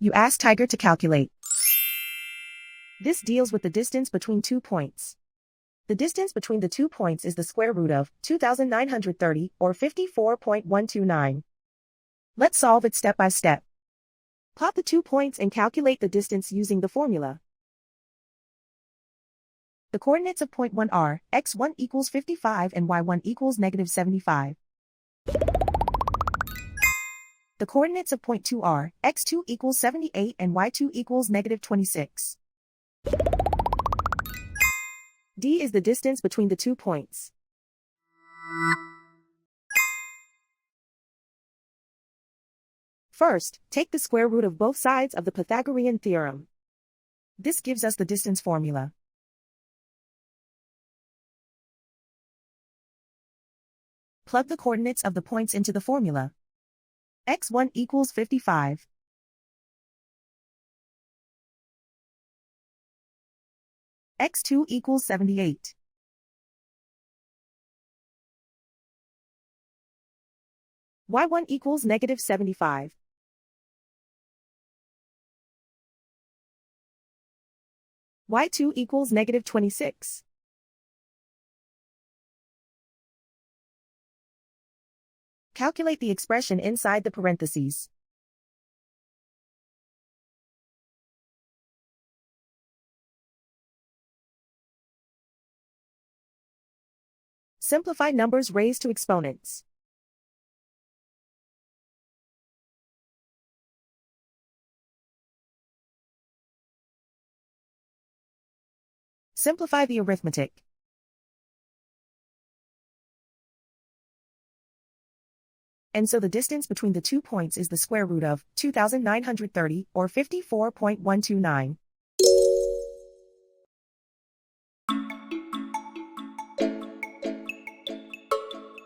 You ask Tiger to calculate. This deals with the distance between 2 points. The distance between the 2 points is the square root of 2,930, or 54.129. Let's solve it step by step. Plot the 2 points and calculate the distance using the formula. The coordinates of point 1 are x1 equals 55 and y1 equals negative 75. The coordinates of point 2 are x2 equals 78 and y2 equals negative 26. D is the distance between the 2 points. First, take the square root of both sides of the Pythagorean theorem. This gives us the distance formula. Plug the coordinates of the points into the formula. x1 equals 55. x2 equals 78. y1 equals negative 75. y2 equals negative 26. Calculate the expression inside the parentheses. Simplify numbers raised to exponents. Simplify the arithmetic. And so the distance between the 2 points is the square root of 2,930, or 54.129.